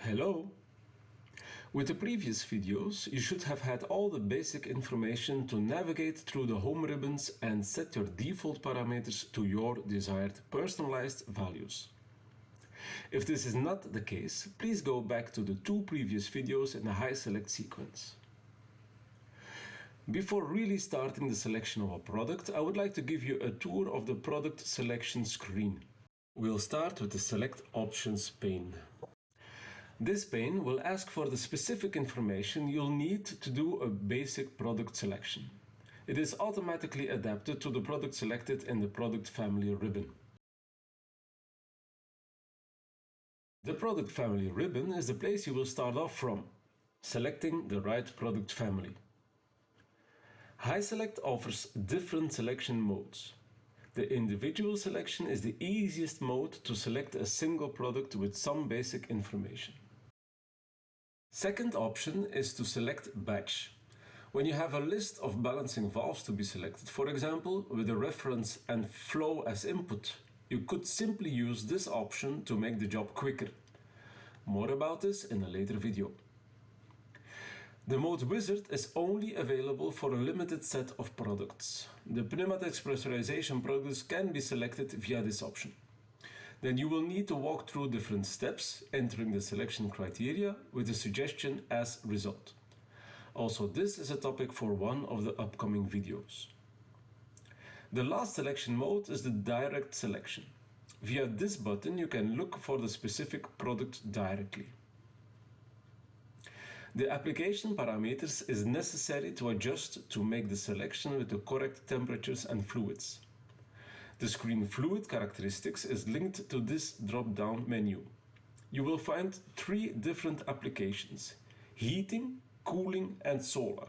Hello! With the previous videos, you should have had all the basic information to navigate through the home ribbons and set your default parameters to your desired personalized values. If this is not the case, please go back to the two previous videos in the HySelect sequence. Before really starting the selection of a product, I would like to give you a tour of the product selection screen. We'll start with the Select Options pane. This pane will ask for the specific information you'll need to do a basic product selection. It is automatically adapted to the product selected in the Product Family ribbon. The Product Family ribbon is the place you will start off from, selecting the right product family. HySelect offers different selection modes. The individual selection is the easiest mode to select a single product with some basic information. Second option is to select batch. When you have a list of balancing valves to be selected, for example, with a reference and flow as input, you could simply use this option to make the job quicker. More about this in a later video. The mode wizard is only available for a limited set of products. The pneumatics pressurization products can be selected via this option. Then you will need to walk through different steps, entering the selection criteria with a suggestion as result. Also, this is a topic for one of the upcoming videos. The last selection mode is the direct selection. Via this button, you can look for the specific product directly. The application parameters is necessary to adjust to make the selection with the correct temperatures and fluids. The screen fluid characteristics is linked to this drop-down menu. You will find three different applications: heating, cooling and solar.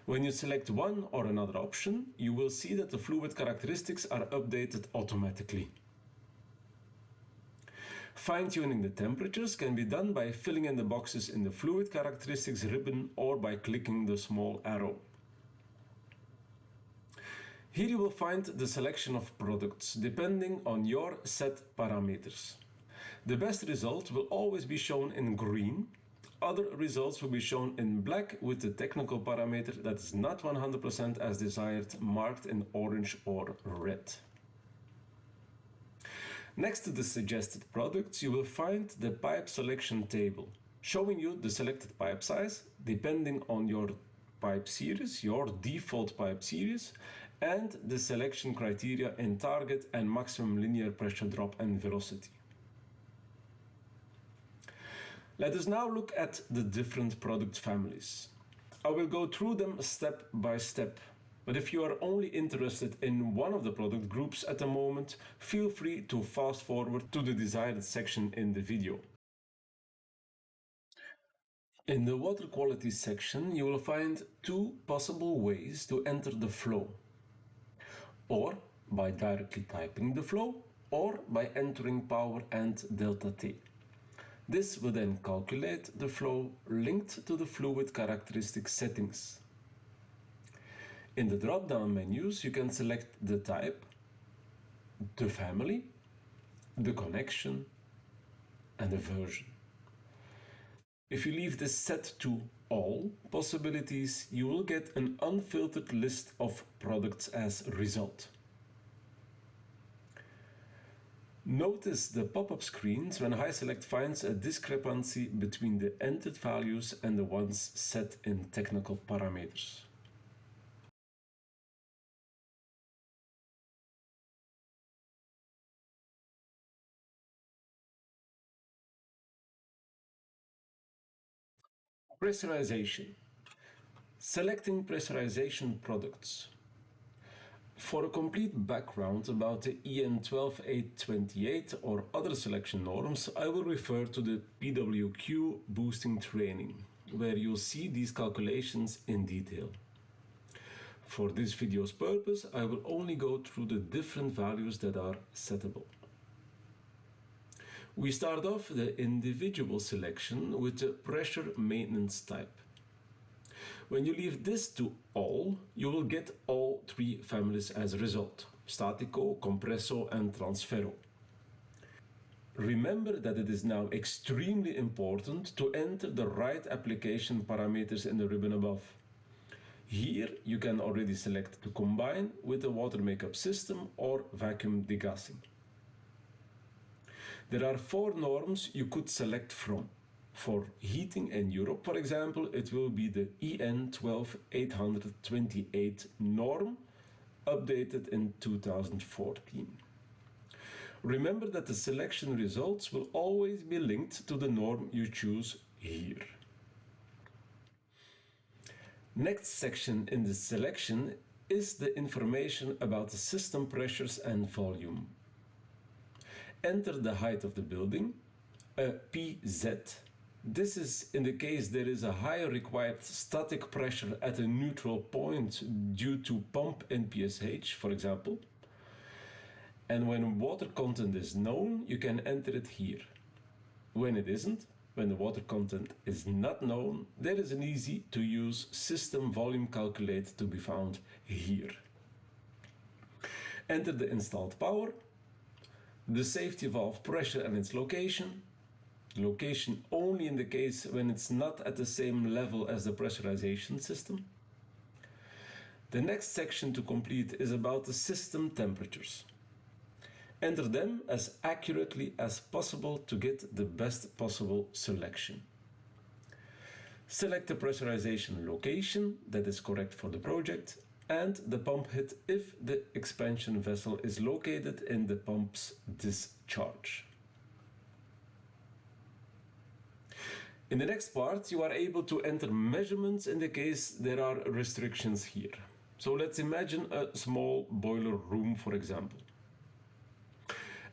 When you select one or another option, you will see that the fluid characteristics are updated automatically. Fine-tuning the temperatures can be done by filling in the boxes in the fluid characteristics ribbon or by clicking the small arrow. Here you will find the selection of products depending on your set parameters. The best result will always be shown in green. Other results will be shown in black with the technical parameter that is not 100% as desired, marked in orange or red. Next to the suggested products, you will find the pipe selection table, showing you the selected pipe size depending on your pipe series, your default pipe series, and the selection criteria in target and maximum linear pressure drop and velocity. Let us now look at the different product families. I will go through them step by step, but if you are only interested in one of the product groups at the moment, feel free to fast forward to the desired section in the video. In the water quality section, you will find two possible ways to enter the flow, or by directly typing the flow, or by entering power and delta T. This will then calculate the flow linked to the fluid characteristic settings. In the drop-down menus, you can select the type, the family, the connection, and the version. If you leave this set to all possibilities, you will get an unfiltered list of products as a result. Notice the pop-up screens when HySelect finds a discrepancy between the entered values and the ones set in technical parameters. Pressurization. Selecting pressurization products. For a complete background about the EN 12828 or other selection norms, I will refer to the PWQ boosting training, where you'll see these calculations in detail. For this video's purpose, I will only go through the different values that are settable. We start off the individual selection with the pressure maintenance type. When you leave this to all, you will get all three families as a result: Statico, Compresso and Transfero. Remember that it is now extremely important to enter the right application parameters in the ribbon above. Here you can already select to combine with the water makeup system or vacuum degassing. There are 4 norms you could select from. For heating in Europe, for example, it will be the EN 12828 norm, updated in 2014. Remember that the selection results will always be linked to the norm you choose here. Next section in the selection is the information about the system pressures and volume. Enter the height of the building, a PZ. This is in the case there is a higher required static pressure at a neutral point due to pump and PSH, for example. And when water content is known, you can enter it here. When it isn't, when the water content is not known, there is an easy to use system volume calculate to be found here. Enter the installed power, the safety valve pressure and its location only in the case when it's not at the same level as the pressurization system. The next section to complete is about the system temperatures. Enter them as accurately as possible to get the best possible selection. Select the pressurization location that is correct for the project and the pump head if the expansion vessel is located in the pump's discharge. In the next part, you are able to enter measurements in the case there are restrictions here. So let's imagine a small boiler room, for example.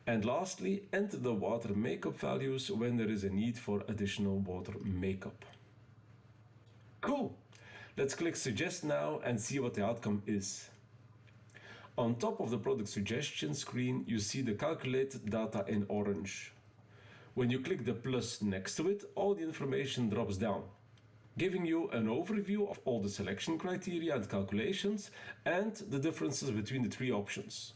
And lastly, enter the water makeup values when there is a need for additional water makeup. Cool! Let's click Suggest now and see what the outcome is. On top of the product suggestion screen, you see the calculated data in orange. When you click the plus next to it, all the information drops down, giving you an overview of all the selection criteria and calculations and the differences between the 3 options.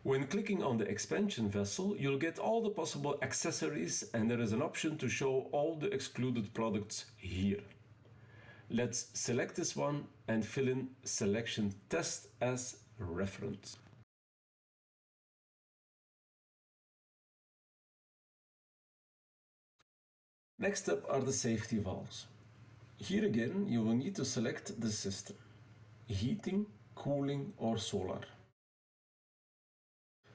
When clicking on the expansion vessel, you'll get all the possible accessories and there is an option to show all the excluded products here. Let's select this one and fill in selection test as reference. Next up are the safety valves. Here again, you will need to select the system: heating, cooling or solar.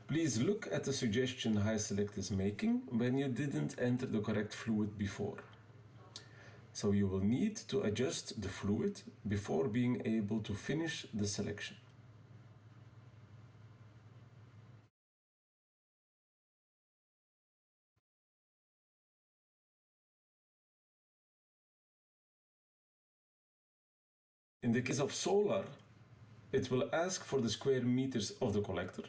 Please look at the suggestion HySelect is making when you didn't enter the correct fluid before. So you will need to adjust the fluid before being able to finish the selection. In the case of solar, it will ask for the square meters of the collector.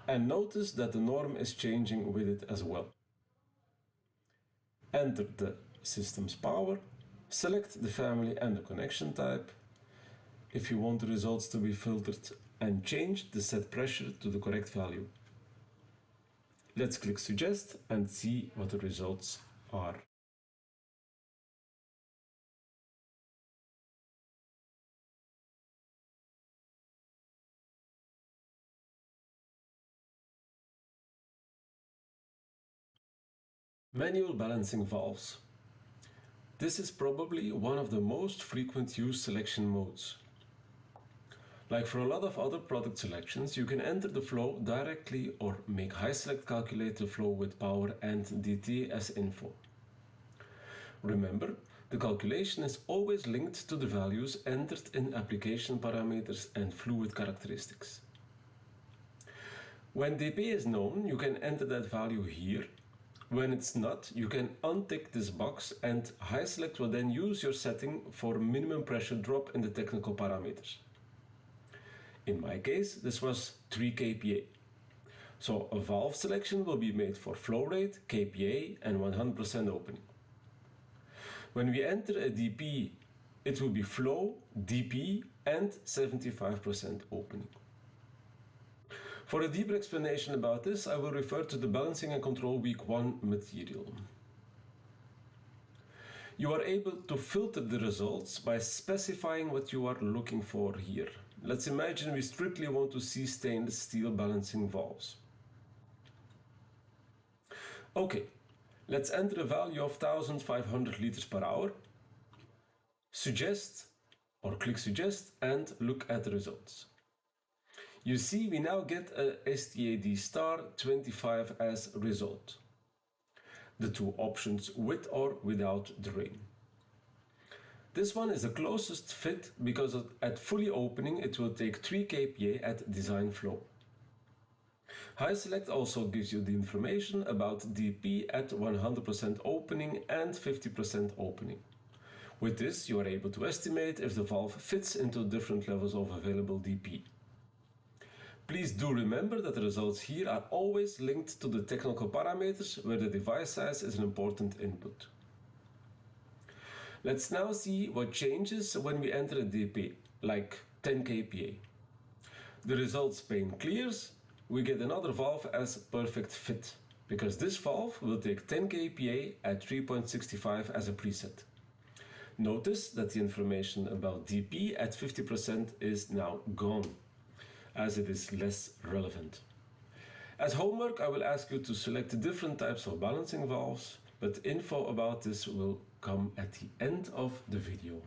And notice that the norm is changing with it as well. Enter the system's power, select the family and the connection type, if you want the results to be filtered, and change the set pressure to the correct value. Let's click Suggest and see what the results are. Manual balancing valves. This is probably one of the most frequent used selection modes. Like for a lot of other product selections, you can enter the flow directly or make HySelect calculate the flow with power and DT as info. Remember, the calculation is always linked to the values entered in application parameters and fluid characteristics. When dP is known, you can enter that value here. When it's not, you can untick this box and HySelect will then use your setting for minimum pressure drop in the technical parameters. In my case, this was 3 kPa. So a valve selection will be made for flow rate, kPa and 100% opening. When we enter a dP, it will be flow, dP and 75% opening. For a deeper explanation about this, I will refer to the Balancing and Control Week 1 material. You are able to filter the results by specifying what you are looking for here. Let's imagine we strictly want to see stainless steel balancing valves. Okay, let's enter a value of 1500 liters per hour, suggest or click suggest and look at the results. You see we now get a STAD star 25 as result. The two options with or without drain. This one is the closest fit because at fully opening it will take 3 kPa at design flow. HySelect also gives you the information about DP at 100% opening and 50% opening. With this you are able to estimate if the valve fits into different levels of available DP. Please do remember that the results here are always linked to the technical parameters where the device size is an important input. Let's now see what changes when we enter a DP, like 10 kPa. The results pane clears, we get another valve as perfect fit, because this valve will take 10 kPa at 3.65 as a preset. Notice that the information about DP at 50% is now gone, as it is less relevant. As homework, I will ask you to select different types of balancing valves, but info about this will come at the end of the video.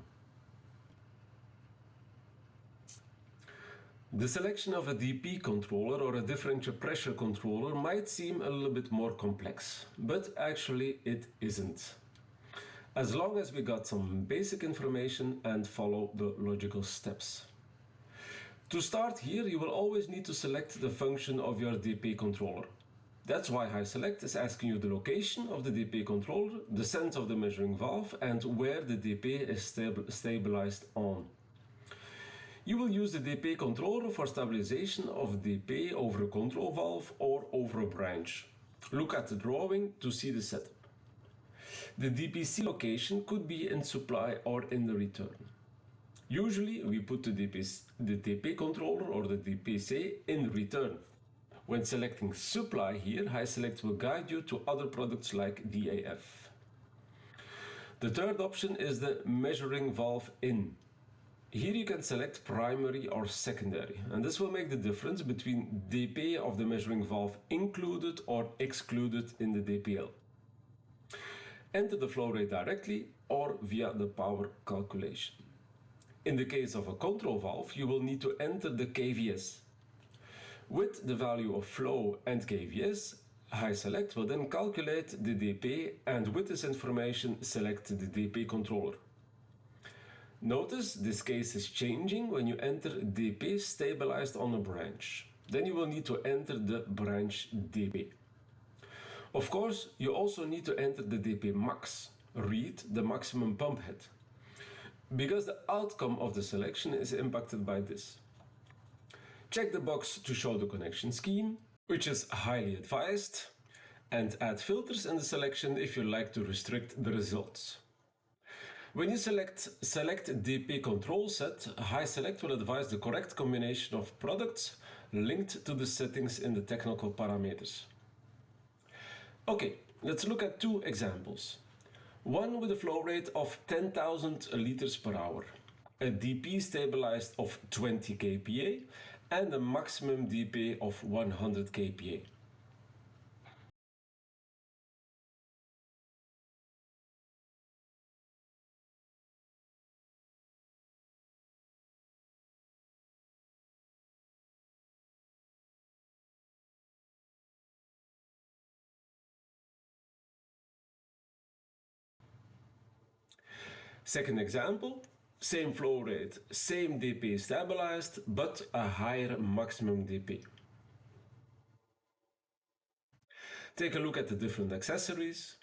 The selection of a DP controller or a differential pressure controller might seem a little bit more complex, but actually it isn't. As long as we got some basic information and follow the logical steps. To start here, you will always need to select the function of your DP controller. That's why HySelect is asking you the location of the DP controller, the sense of the measuring valve, and where the DP is stabilized on. You will use the DP controller for stabilization of DP over a control valve or over a branch. Look at the drawing to see the setup. The DPC location could be in supply or in the return. Usually we put the DP controller or the DPC in return. When selecting supply here, HySelect will guide you to other products like DAF. The third option is the measuring valve in. Here you can select primary or secondary, and this will make the difference between DP of the measuring valve included or excluded in the DPL. Enter the flow rate directly or via the power calculation. In the case of a control valve, you will need to enter the KVS. With the value of flow and KVS, HySelect will then calculate the DP and with this information select the DP controller. Notice this case is changing when you enter DP stabilized on a branch. Then you will need to enter the branch DP. Of course, you also need to enter the DP max, read the maximum pump head, because the outcome of the selection is impacted by this. Check the box to show the connection scheme, which is highly advised, and add filters in the selection if you like to restrict the results. When you select DP control set, HySelect will advise the correct combination of products linked to the settings in the technical parameters. Okay, let's look at two examples. One with a flow rate of 10,000 liters per hour, a DP stabilized of 20 kPa and a maximum DP of 100 kPa. Second example, same flow rate, same DP stabilized, but a higher maximum DP. Take a look at the different accessories.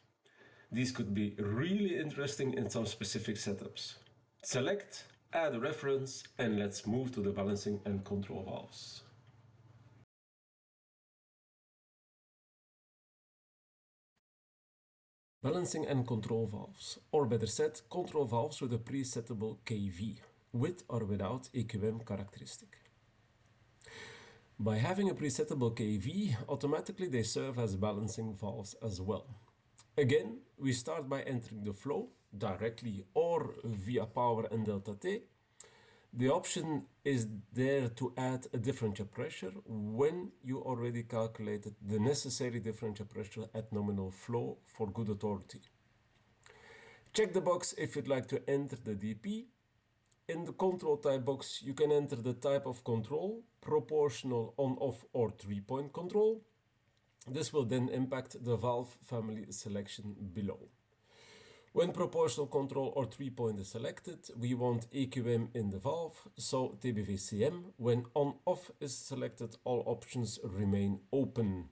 These could be really interesting in some specific setups. Select, add a reference, and let's move to the balancing and control valves. Balancing and control valves, or better said, control valves with a presettable KV, with or without EQM characteristic. By having a presettable KV, automatically they serve as balancing valves as well. Again, we start by entering the flow directly or via power and delta T. The option is there to add a differential pressure when you already calculated the necessary differential pressure at nominal flow for good authority. Check the box if you'd like to enter the DP. In the control type box, you can enter the type of control, proportional, on-off or 3-point control. This will then impact the valve family selection below. When proportional control or 3-point is selected, we want EQM in the valve, so TBVCM. When on-off is selected, all options remain open.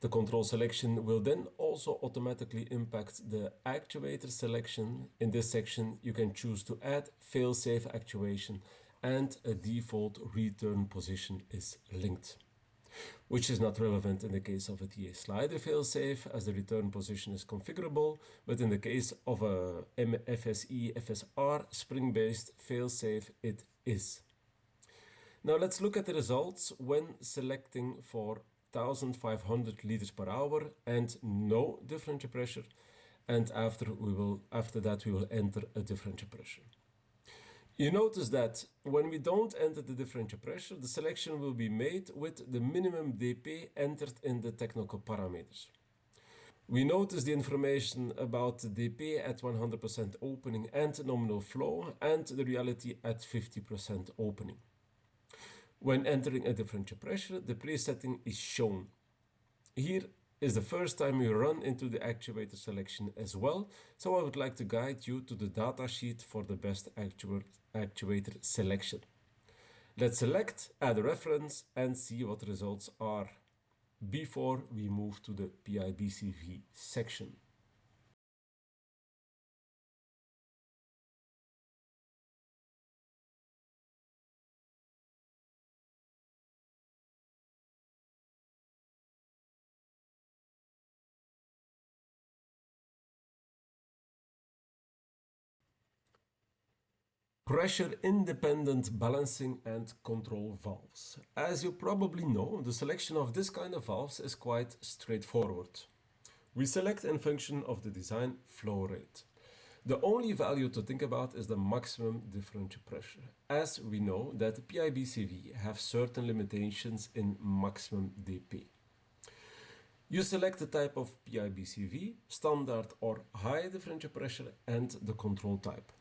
The control selection will then also automatically impact the actuator selection. In this section, you can choose to add fail-safe actuation and a default return position is linked, which is not relevant in the case of a TA slider fail-safe as the return position is configurable, but in the case of a FSE FSR spring-based fail-safe, it is. Now let's look at the results when selecting for 1500 liters per hour and no differential pressure, and after that we will enter a differential pressure. You notice that when we don't enter the differential pressure, the selection will be made with the minimum dP entered in the technical parameters. We notice the information about the dP at 100% opening and nominal flow and the reality at 50% opening. When entering a differential pressure, the presetting is shown. Here is the first time we run into the actuator selection as well, so I would like to guide you to the datasheet for the best actuator selection. Let's select, add a reference and see what the results are before we move to the PIBCV section. Pressure-independent balancing and control valves. As you probably know, the selection of this kind of valves is quite straightforward. We select in function of the design flow rate. The only value to think about is the maximum differential pressure, as we know that PIBCV have certain limitations in maximum dP. You select the type of PIBCV, standard or high differential pressure, and the control type.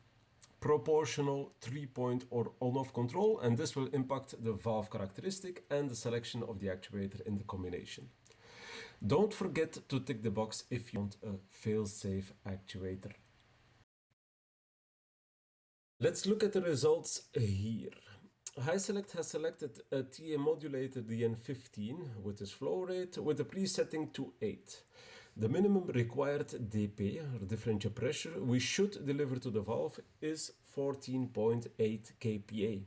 Proportional, 3-point or on-off control, and this will impact the valve characteristic and the selection of the actuator in the combination. Don't forget to tick the box if you want a fail-safe actuator. Let's look at the results here. HySelect has selected a TA modulator DN15 with its flow rate with a presetting to 8. The minimum required dP, or differential pressure, we should deliver to the valve is 14.8 kPa.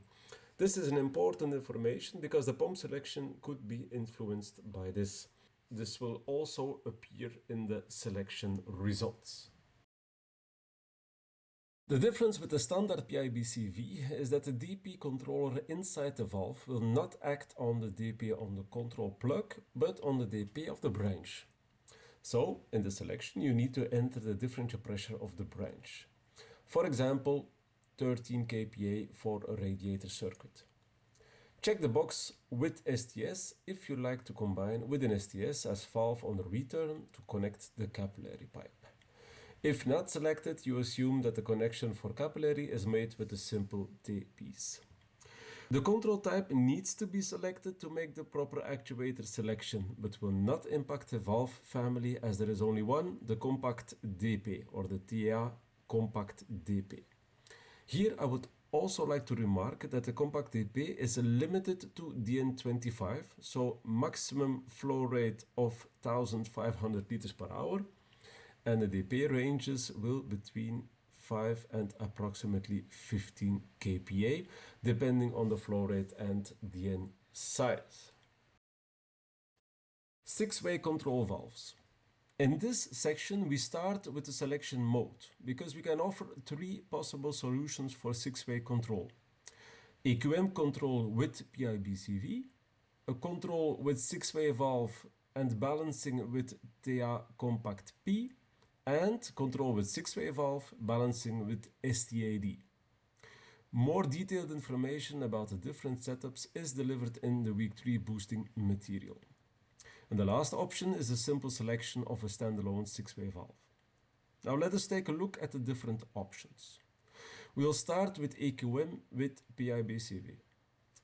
This is an important information because the pump selection could be influenced by this. This will also appear in the selection results. The difference with the standard PIBCV is that the dP controller inside the valve will not act on the dP on the control plug, but on the dP of the branch. So, in the selection, you need to enter the differential pressure of the branch. For example, 13 kPa for a radiator circuit. Check the box with STS if you like to combine with an STS as valve on the return to connect the capillary pipe. If not selected, you assume that the connection for capillary is made with a simple T-piece. The control type needs to be selected to make the proper actuator selection, but will not impact the valve family as there is only one, the compact DP or the TA compact DP. Here I would also like to remark that the compact DP is limited to DN25, so maximum flow rate of 1500 liters per hour, and the DP ranges will between 5 and approximately 15 kPa, depending on the flow rate and DN size. 6-way control valves. In this section, we start with the selection mode, because we can offer 3 possible solutions for 6-way control. EQM control with PIBCV, a control with 6-way valve and balancing with TA Compact P, and control with 6-way valve balancing with STAD. More detailed information about the different setups is delivered in the week 3 boosting material. And the last option is a simple selection of a standalone 6-way valve. Now let us take a look at the different options. We'll start with AQM with PIBCV.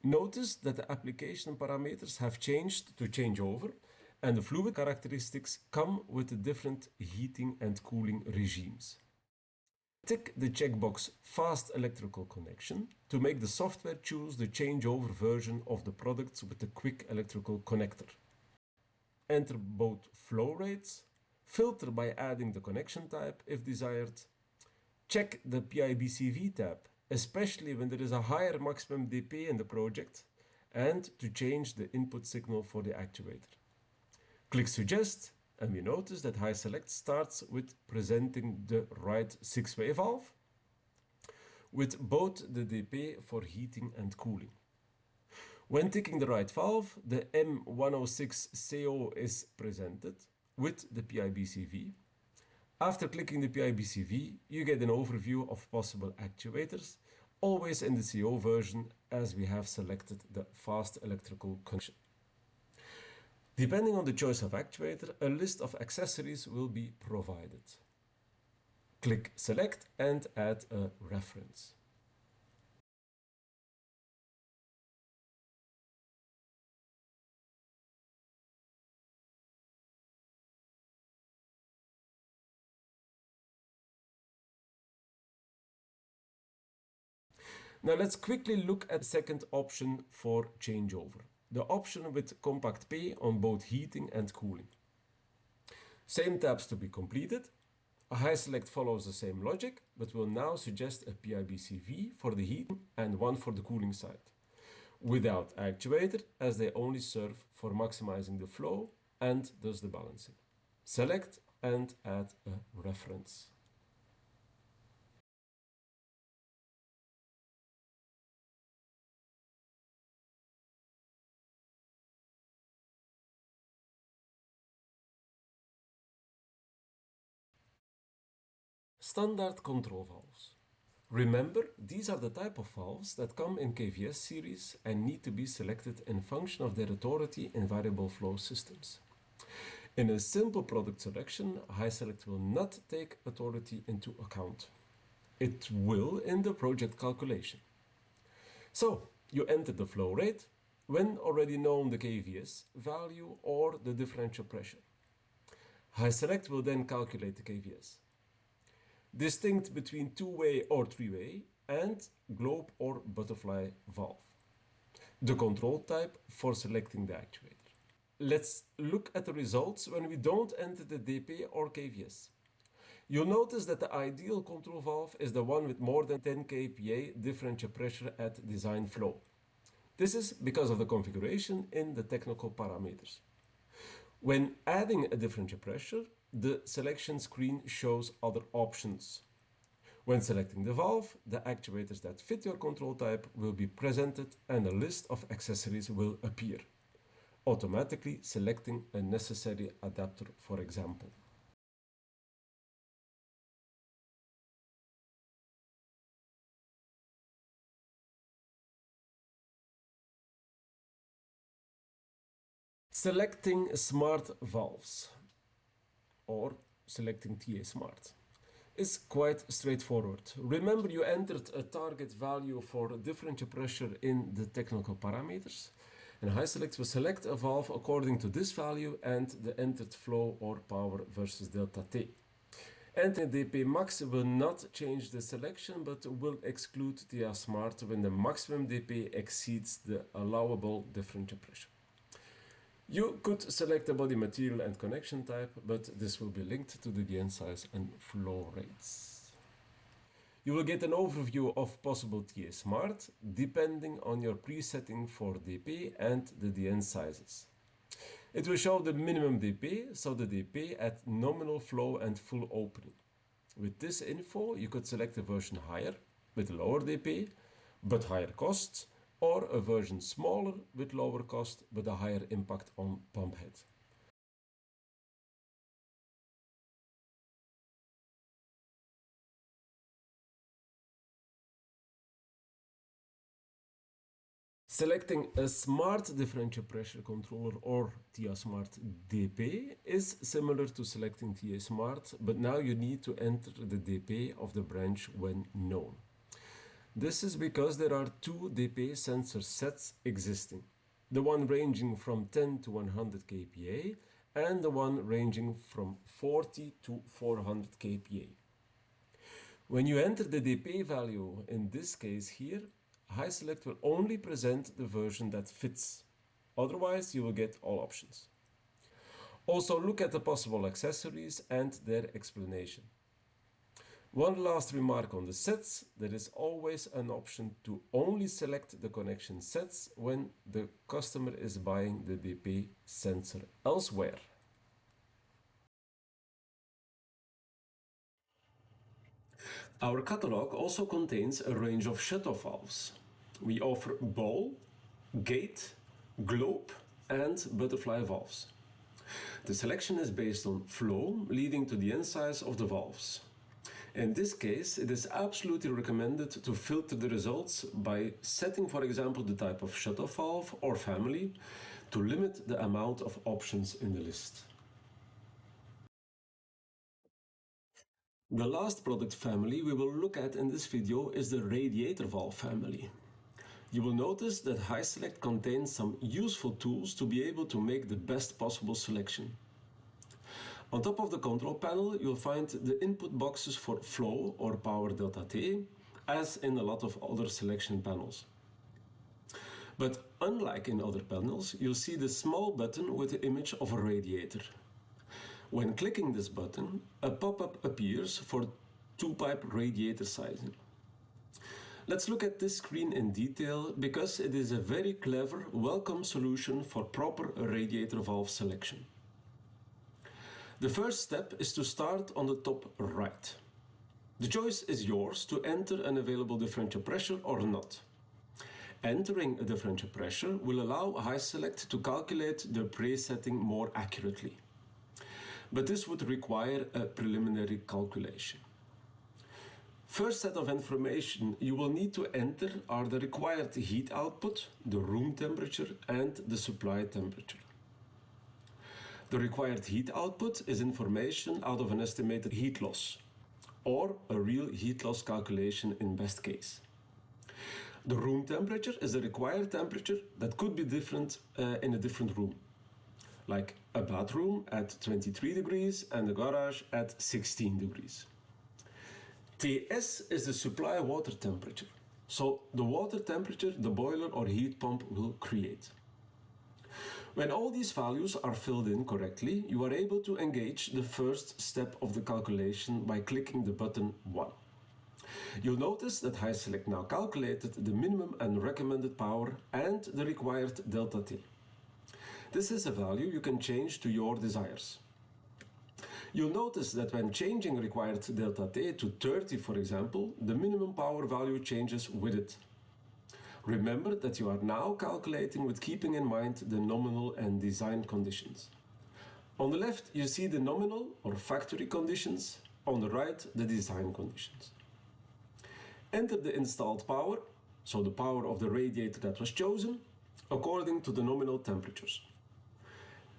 Notice that the application parameters have changed to changeover, and the fluid characteristics come with the different heating and cooling regimes. Tick the checkbox Fast Electrical Connection to make the software choose the changeover version of the products with the Quick Electrical Connector. Enter both flow rates, filter by adding the connection type if desired. Check the PIBCV tab, especially when there is a higher maximum dP in the project, and to change the input signal for the actuator. Click Suggest, and we notice that HySelect starts with presenting the right 6-way valve with both the dP for heating and cooling. When ticking the right valve, the M106CO is presented with the PIBCV. After clicking the PIBCV, you get an overview of possible actuators, always in the CO version as we have selected the fast electrical connection. Depending on the choice of actuator, a list of accessories will be provided. Click Select and add a reference. Now let's quickly look at the second option for changeover, the option with Compact P on both heating and cooling. Same tabs to be completed. A HySelect follows the same logic, but will now suggest a PIBCV for the heating and one for the cooling side, without actuator, as they only serve for maximizing the flow and thus the balancing. Select and add a reference. Standard control valves. Remember, these are the type of valves that come in KVS series and need to be selected in function of their authority in variable flow systems. In a simple product selection, HySelect will not take authority into account. It will in the project calculation. So, you enter the flow rate, when already known the KVS value or the differential pressure. HySelect will then calculate the KVS. Distinct between two-way or three-way and globe or butterfly valve. The control type for selecting the actuator. Let's look at the results when we don't enter the dP or KVS. You'll notice that the ideal control valve is the one with more than 10 kPa differential pressure at design flow. This is because of the configuration in the technical parameters. When adding a differential pressure, the selection screen shows other options. When selecting the valve, the actuators that fit your control type will be presented and a list of accessories will appear, automatically selecting a necessary adapter, for example. Selecting smart valves or selecting TA Smart is quite straightforward. Remember, you entered a target value for differential pressure in the technical parameters, and HySelect will select a valve according to this value and the entered flow or power versus delta T. Entering dP max will not change the selection, but will exclude TA Smart when the maximum dP exceeds the allowable differential pressure. You could select the body material and connection type, but this will be linked to the DN size and flow rates. You will get an overview of possible TA Smart depending on your presetting for dP and the DN sizes. It will show the minimum dP, so the dP at nominal flow and full opening. With this info, you could select a version higher with lower dP, but higher costs, or a version smaller with lower cost but a higher impact on pump head. Selecting a smart differential pressure controller or TIA Smart DP is similar to selecting TA Smart, but now you need to enter the DP of the branch when known. This is because there are two DP sensor sets existing, the one ranging from 10 to 100 kPa and the one ranging from 40 to 400 kPa. When you enter the DP value, in this case here, HySelect will only present the version that fits. Otherwise, you will get all options. Also, look at the possible accessories and their explanation. One last remark on the sets: there is always an option to only select the connection sets when the customer is buying the DP sensor elsewhere. Our catalog also contains a range of shutoff valves. We offer ball, gate, globe and butterfly valves. The selection is based on flow leading to the insides of the valves. In this case, it is absolutely recommended to filter the results by setting, for example, the type of shutoff valve or family to limit the amount of options in the list. The last product family we will look at in this video is the radiator valve family. You will notice that HySelect contains some useful tools to be able to make the best possible selection. On top of the control panel, you'll find the input boxes for flow or power delta T, as in a lot of other selection panels. But unlike in other panels, you'll see the small button with the image of a radiator. When clicking this button, a pop-up appears for two-pipe radiator sizing. Let's look at this screen in detail because it is a very clever, welcome solution for proper radiator valve selection. The first step is to start on the top right. The choice is yours to enter an available differential pressure or not. Entering a differential pressure will allow HySelect to calculate the presetting more accurately. But this would require a preliminary calculation. First set of information you will need to enter are the required heat output, the room temperature and the supply temperature. The required heat output is information out of an estimated heat loss, or a real heat loss calculation in best case. The room temperature is the required temperature that could be different in a different room, like a bathroom at 23 degrees and a garage at 16 degrees. TS is the supply water temperature, so the water temperature the boiler or heat pump will create. When all these values are filled in correctly, you are able to engage the first step of the calculation by clicking the button 1. You'll notice that HySelect now calculated the minimum and recommended power and the required delta T. This is a value you can change to your desires. You'll notice that when changing required delta T to 30, for example, the minimum power value changes with it. Remember that you are now calculating with keeping in mind the nominal and design conditions. On the left, you see the nominal or factory conditions. On the right, the design conditions. Enter the installed power, so the power of the radiator that was chosen, according to the nominal temperatures.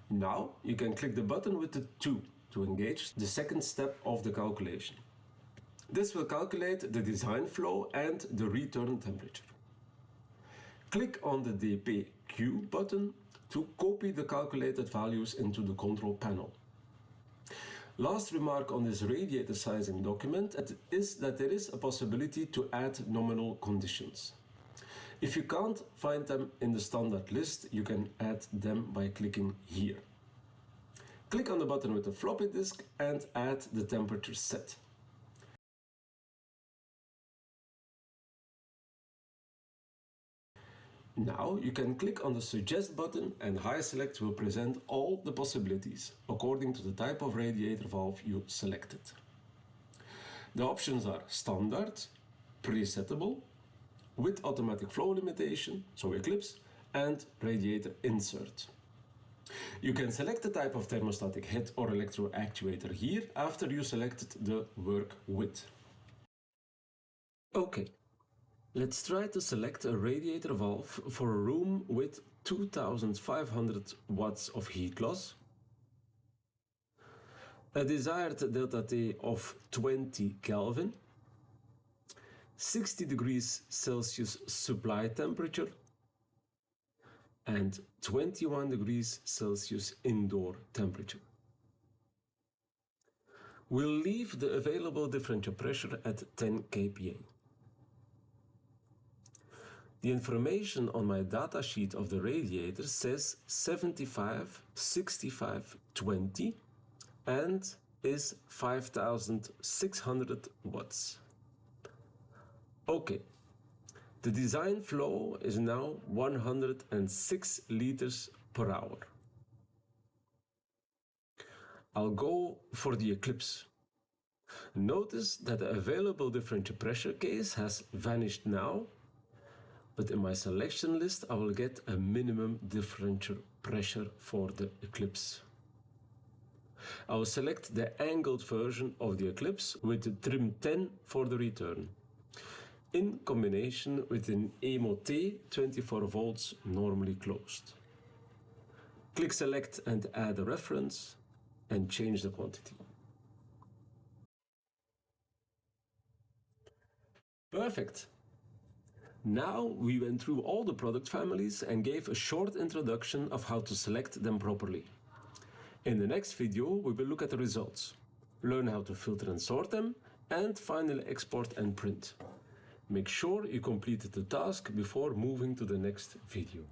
Now you can click the button with the 2 to engage the second step of the calculation. This will calculate the design flow and the return temperature. Click on the DPQ button to copy the calculated values into the control panel. Last remark on this radiator sizing document is that there is a possibility to add nominal conditions. If you can't find them in the standard list, you can add them by clicking here. Click on the button with the floppy disk and add the temperature set. Now you can click on the Suggest button and HySelect will present all the possibilities according to the type of radiator valve you selected. The options are Standard, Presettable, with automatic flow limitation, so Eclipse, and radiator insert. You can select the type of thermostatic head or electro actuator here after you selected the work width. Okay, let's try to select a radiator valve for a room with 2500 watts of heat loss, a desired delta T of 20 Kelvin, 60 degrees Celsius supply temperature, and 21 degrees Celsius indoor temperature. We'll leave the available differential pressure at 10 kPa. The information on my datasheet of the radiator says 75, 65, 20 and is 5600 watts. Okay, the design flow is now 106 liters per hour. I'll go for the Eclipse. Notice that the available differential pressure case has vanished now, but in my selection list I will get a minimum differential pressure for the Eclipse. I will select the angled version of the Eclipse with the trim 10 for the return, in combination with an EMO-T 24 volts normally closed. Click Select and add a reference and change the quantity. Perfect! Now we went through all the product families and gave a short introduction of how to select them properly. In the next video we will look at the results, learn how to filter and sort them, and finally export and print. Make sure you completed the task before moving to the next video.